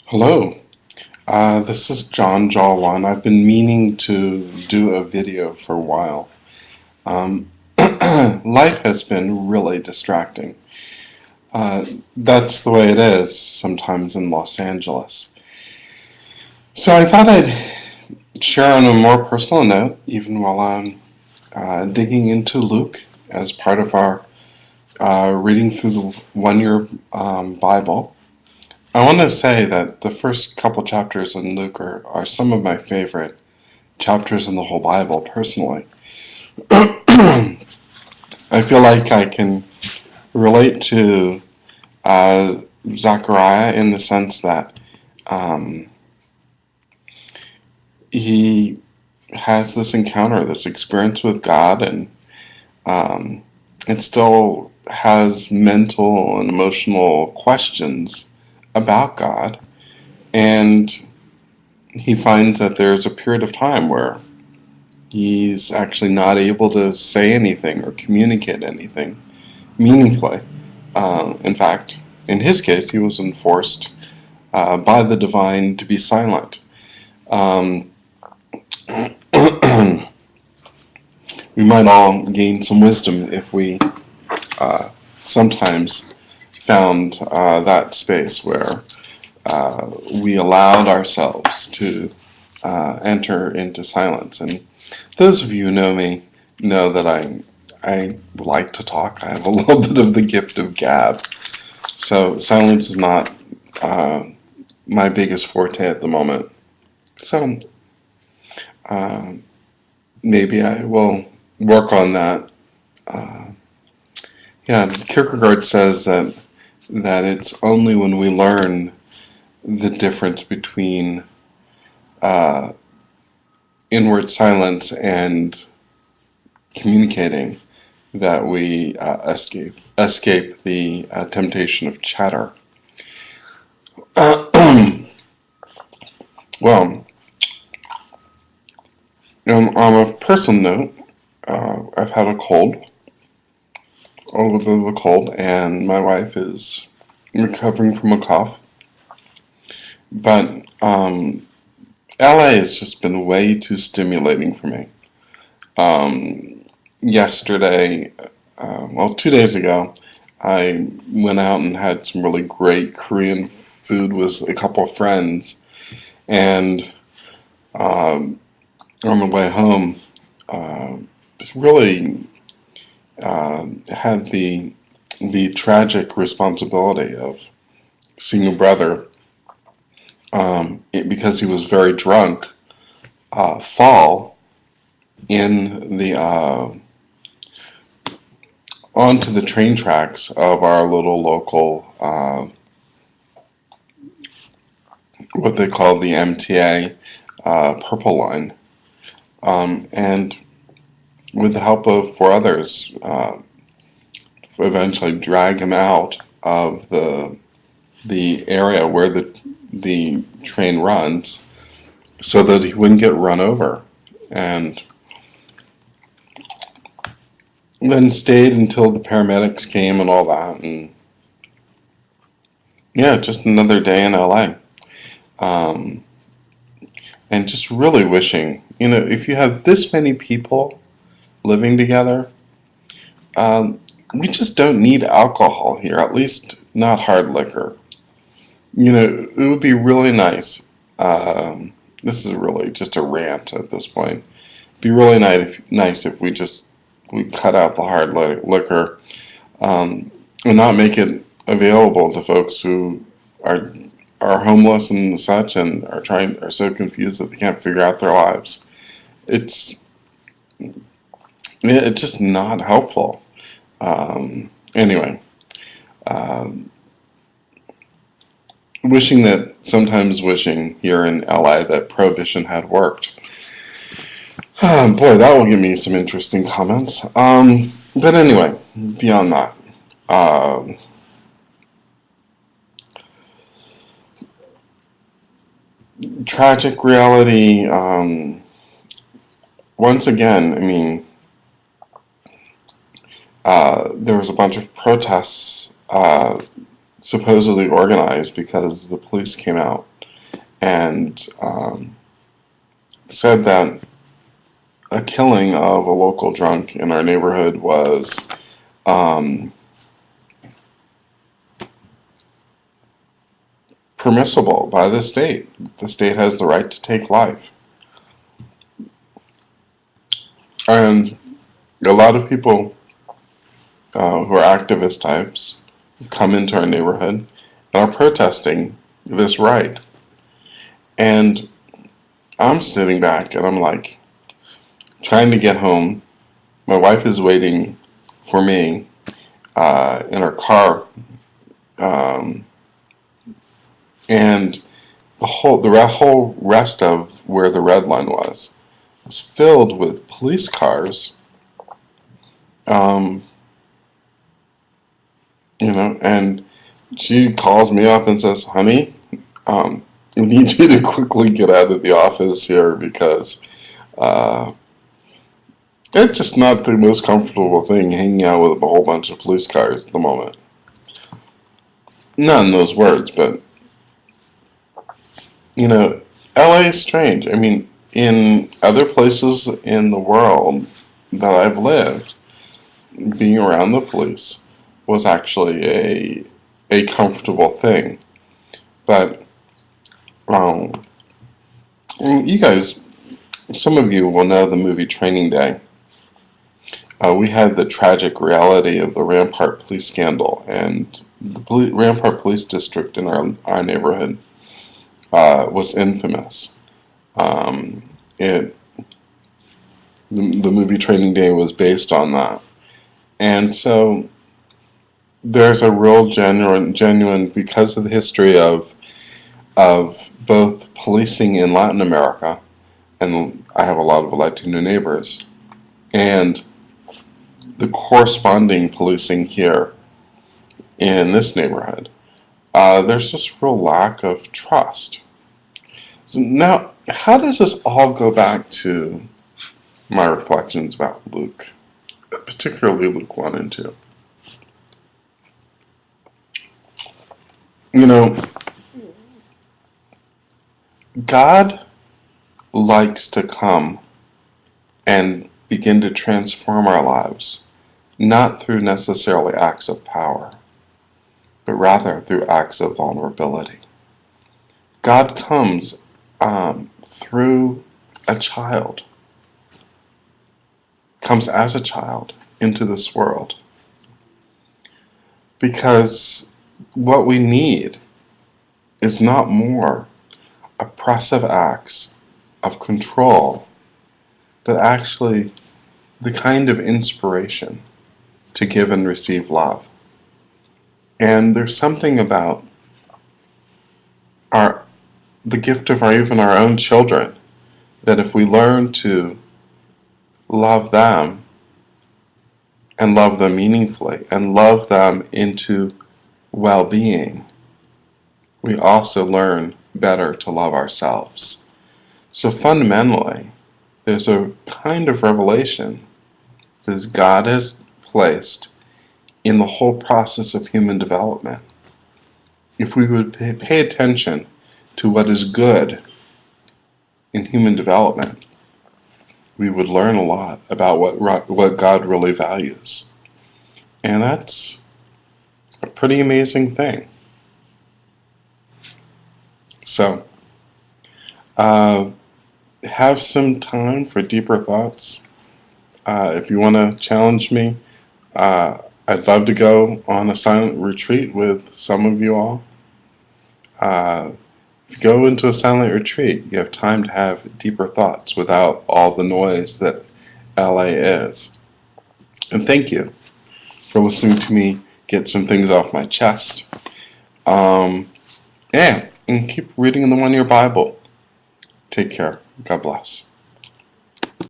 Hello, this is John Jawan. I've been meaning to do a video for a while. Um, Life has been really distracting. That's the way it is sometimes in Los Angeles. So I thought I'd share on a more personal note, even while I'm digging into Luke as part of our reading through the one-year Bible. I want to say that the first couple chapters in Luke are some of my favorite chapters in the whole Bible, personally. I feel like I can relate to Zechariah in the sense that um, he has this encounter, this experience with God, and um, it still has mental and emotional questions about God. And he finds that there's a period of time where he's actually not able to say anything or communicate anything meaningfully. In fact, in his case, he was enforced by the divine to be silent. Um, we might all gain some wisdom if we sometimes found that space where we allowed ourselves to enter into silence. And those of you who know me know that I like to talk. I have a little bit of the gift of gab. So silence is not uh, my biggest forte at the moment. So uh, maybe I will work on that. Uh, yeah, Kierkegaard says that it's only when we learn the difference between uh, inward silence and communicating that we escape the temptation of chatter. Well, on a personal note, I've had a cold, a little bit of a cold, and my wife is recovering from a cough. But LA has just been way too stimulating for me. Yesterday, well, 2 days ago, I went out and had some really great Korean food with a couple of friends, and um, on the way home, uh, really had the tragic responsibility of seeing a brother, because he was very drunk, fall in the onto the train tracks of our little local, what they call the MTA Purple Line, and with the help of four others, eventually drag him out of the area where the train runs, so that he wouldn't get run over, and then stayed until the paramedics came and all that, and yeah, just another day in LA. Um, and just really wishing, if you have this many people living together, um, we just don't need alcohol here, at least not hard liquor. It would be really nice. This is really just a rant at this point. It'd be really nice if we cut out the hard liquor, and not make it available to folks who are are homeless and such, and are so confused that they can't figure out their lives. It's it's just not helpful. Anyway, um, sometimes wishing here in LA that prohibition had worked. Boy, that will give me some interesting comments. But anyway, beyond that, um, tragic reality. Once again, I mean, there was a bunch of protests supposedly organized because the police came out and said that a killing of a local drunk in our neighborhood was permissible by the state. The state has the right to take life. And a lot of people who are activist types come into our neighborhood and are protesting this right. And I'm sitting back and I'm like, trying to get home. My wife is waiting for me in her car, um, and the whole rest of where the red line was filled with police cars. Um, and she calls me up and says, "Honey, we need you to quickly get out of the office here because uh, it's just not the most comfortable thing hanging out with a whole bunch of police cars at the moment." Not in those words, but you know, LA is strange. I mean, in other places in the world that I've lived, being around the police was actually a comfortable thing. But you guys, some of you will know the movie Training Day. We had the tragic reality of the Rampart Police scandal, and the Rampart Police District in our neighborhood was infamous. Um, it the movie Training Day was based on that, and so there's a real genuine because of the history of both policing in Latin America, and I have a lot of Latino neighbors, and the corresponding policing here in this neighborhood. There's this real lack of trust. So now, how does this all go back to my reflections about Luke, particularly Luke 1 and 2? You know, God likes to come and begin to transform our lives, not through necessarily acts of power, but rather through acts of vulnerability. God comes through a child, comes as a child into this world. Because what we need is not more oppressive acts of control, but actually the kind of inspiration to give and receive love. And there's something about the gift of even our own children, that if we learn to love them and love them meaningfully and love them into well-being, we also learn better to love ourselves. So fundamentally, there's a kind of revelation that God has placed in the whole process of human development. If we would pay attention to what is good in human development, we would learn a lot about what God really values. And that's a pretty amazing thing. So, have some time for deeper thoughts. If you want to challenge me, I'd love to go on a silent retreat with some of you all. If you go into a silent retreat, you have time to have deeper thoughts without all the noise that LA is. And thank you for listening to me get some things off my chest. Yeah, and keep reading in the 1 Year Bible. Take care. God bless.